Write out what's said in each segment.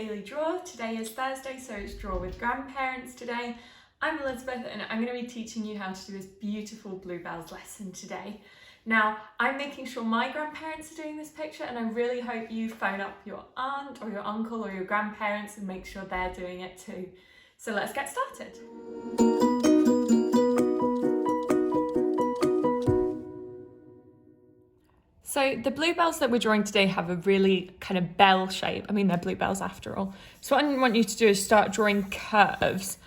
daily draw. Today is Thursday, so it's Draw with Grandparents today. I'm Elizabeth and I'm going to be teaching you how to do this beautiful Bluebells lesson today. Now, I'm making sure my grandparents are doing this picture, and I really hope you phone up your aunt or your uncle or your grandparents and make sure they're doing it too. So let's get started. So the bluebells that we're drawing today have a really kind of bell shape. I mean, they're bluebells after all. So what I want you to do is start drawing curves.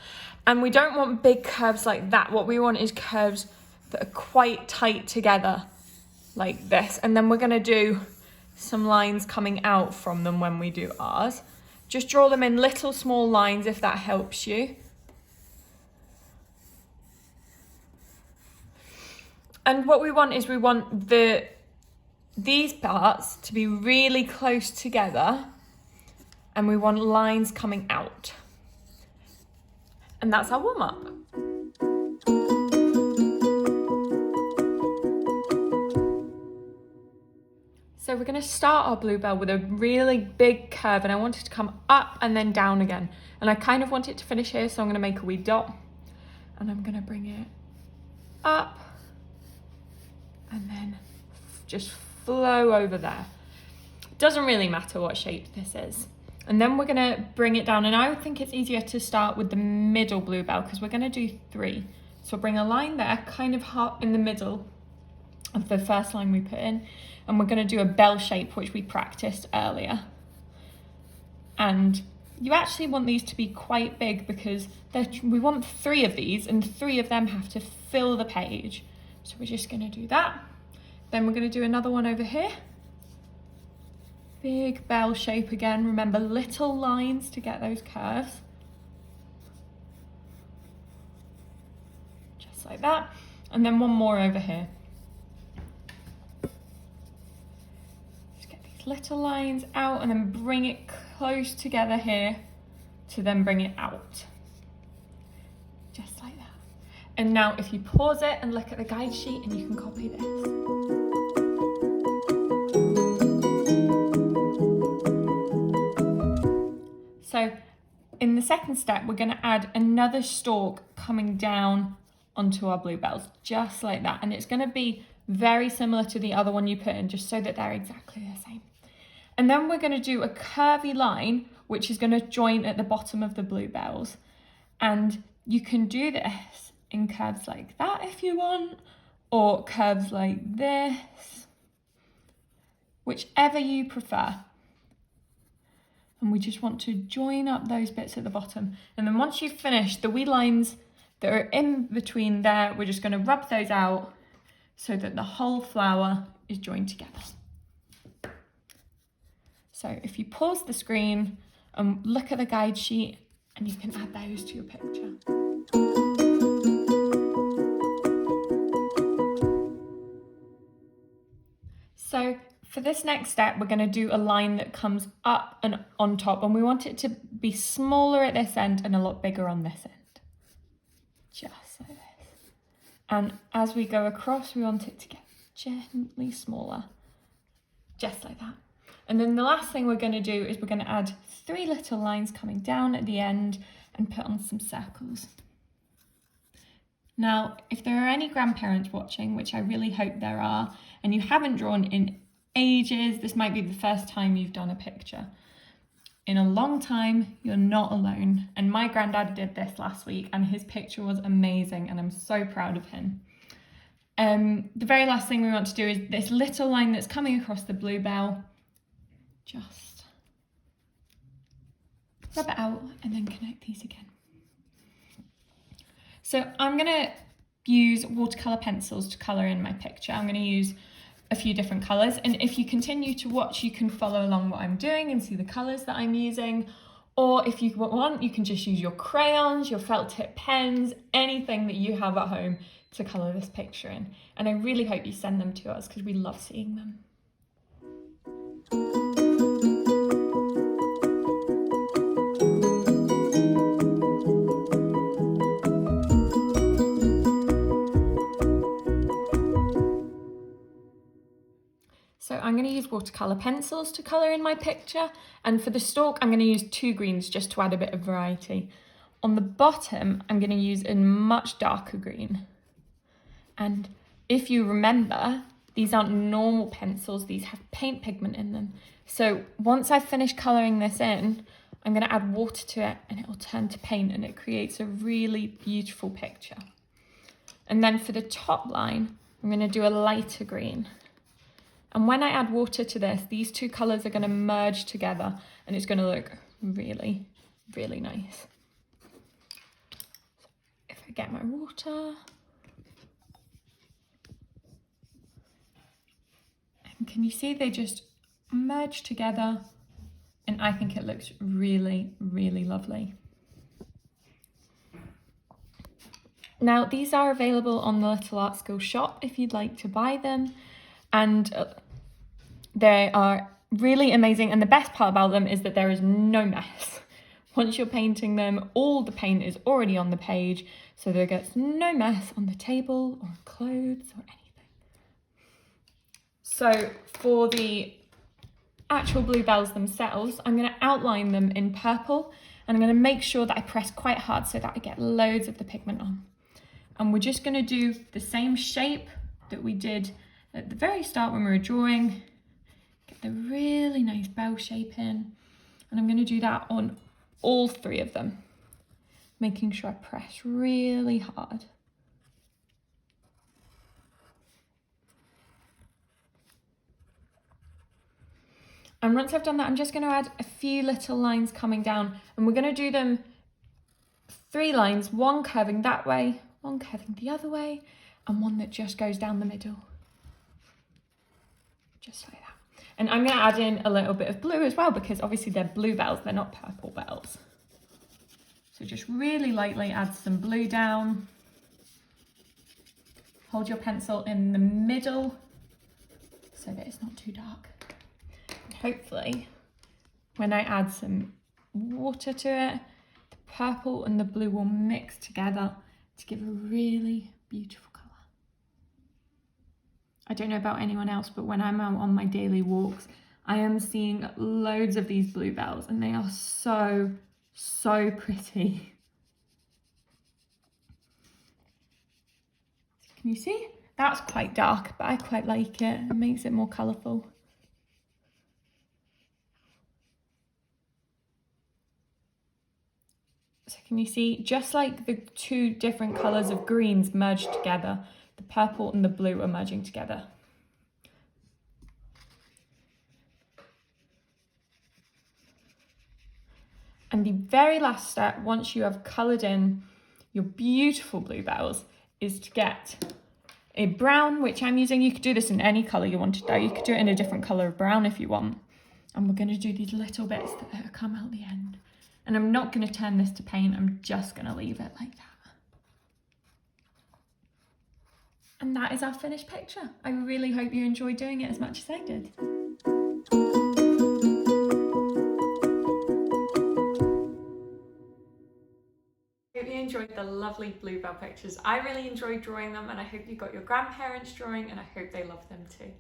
And we don't want big curves like that. What we want is curves that are quite tight together like this. And then we're going to do some lines coming out from them when we do ours. Just draw them in little small lines if that helps you. And what we want is we want these parts to be really close together, and we want lines coming out. And that's our warm-up. So we're going to start our bluebell with a really big curve, and I want it to come up and then down again. And I kind of want it to finish here, so I'm going to make a wee dot. And I'm going to bring it up and then just flow over there. Doesn't really matter what shape this is. And then we're gonna bring it down, and I would think it's easier to start with the middle bluebell because we're gonna do 3. So we'll bring a line there, kind of in the middle of the first line we put in, and we're gonna do a bell shape, which we practiced earlier. And you actually want these to be quite big because we want 3 of these, and 3 of them have to fill the page. So we're just gonna do that. Then we're going to do another one over here. Big bell shape again. Remember, little lines to get those curves. Just like that. And then one more over here. Just get these little lines out and then bring it close together here to then bring it out. Just like that. And now if you pause it and look at the guide sheet, and you can copy this. So in the second step, we're going to add another stalk coming down onto our bluebells, just like that. And it's going to be very similar to the other one you put in, just so that they're exactly the same. And then we're going to do a curvy line, which is going to join at the bottom of the bluebells. And you can do this in curves like that if you want, or curves like this, whichever you prefer. And we just want to join up those bits at the bottom. And then once you've finished the wee lines that are in between there, we're just going to rub those out so that the whole flower is joined together. So if you pause the screen and look at the guide sheet, and you can add those to your picture. So for this next step, we're going to do a line that comes up and on top, and we want it to be smaller at this end and a lot bigger on this end. Just like this. And as we go across, we want it to get gently smaller. Just like that. And then the last thing we're going to do is we're going to add 3 little lines coming down at the end and put on some circles. Now, if there are any grandparents watching, which I really hope there are, and you haven't drawn in ages, this might be the first time you've done a picture. In a long time, you're not alone. And my granddad did this last week, and his picture was amazing, and I'm so proud of him. The very last thing we want to do is this little line that's coming across the bluebell. Just rub it out and then connect these again. So I'm going to use watercolour pencils to colour in my picture. I'm going to use a few different colours, and if you continue to watch, you can follow along what I'm doing and see the colours that I'm using. Or if you want, you can just use your crayons, your felt tip pens, anything that you have at home to colour this picture in. And I really hope you send them to us because we love seeing them. So I'm going to use watercolour pencils to colour in my picture, and for the stalk I'm going to use 2 greens just to add a bit of variety. On the bottom I'm going to use a much darker green, and if you remember, these aren't normal pencils, these have paint pigment in them. So once I've finished colouring this in, I'm going to add water to it and it will turn to paint, and it creates a really beautiful picture. And then for the top line, I'm going to do a lighter green. And when I add water to this, these 2 colours are going to merge together and it's going to look really, really nice. So if I get my water, and can you see they just merge together, and I think it looks really, really lovely. Now these are available on the Little Art School shop if you'd like to buy them, and they are really amazing, and the best part about them is that there is no mess. Once you're painting them, all the paint is already on the page, so there gets no mess on the table or clothes or anything. So for the actual Bluebells themselves, I'm going to outline them in purple, and I'm going to make sure that I press quite hard so that I get loads of the pigment on. And we're just going to do the same shape that we did at the very start when we were drawing. Get the really nice bell shape in, and I'm going to do that on all 3 of them, making sure I press really hard. And once I've done that, I'm just going to add a few little lines coming down, and we're going to do them 3 lines, one curving that way, one curving the other way, and one that just goes down the middle. Just like that. And I'm going to add in a little bit of blue as well, because obviously they're bluebells, they're not purple bells. So just really lightly add some blue down. Hold your pencil in the middle so that it's not too dark. And hopefully, when I add some water to it, the purple and the blue will mix together to give a really beautiful colour. I don't know about anyone else, but when I'm out on my daily walks, I am seeing loads of these bluebells, and they are so, so pretty. Can you see? That's quite dark, but I quite like it. It makes it more colourful. So can you see, just like the 2 different colours of greens merged together, the purple and the blue are merging together. And the very last step, once you have coloured in your beautiful bluebells, is to get a brown, which I'm using. You could do this in any colour you wanted though. You could do it in a different colour of brown if you want. And we're going to do these little bits that come out the end. And I'm not going to turn this to paint, I'm just going to leave it like that. And that is our finished picture. I really hope you enjoyed doing it as much as I did. I hope you enjoyed the lovely bluebell pictures. I really enjoyed drawing them, and I hope you got your grandparents drawing, and I hope they love them too.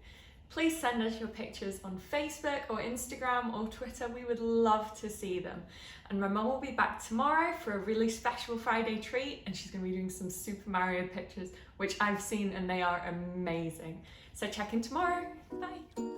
Please send us your pictures on Facebook or Instagram or Twitter. We would love to see them. And my mum will be back tomorrow for a really special Friday treat, and she's going to be doing some Super Mario pictures, which I've seen and they are amazing. So check in tomorrow. Bye.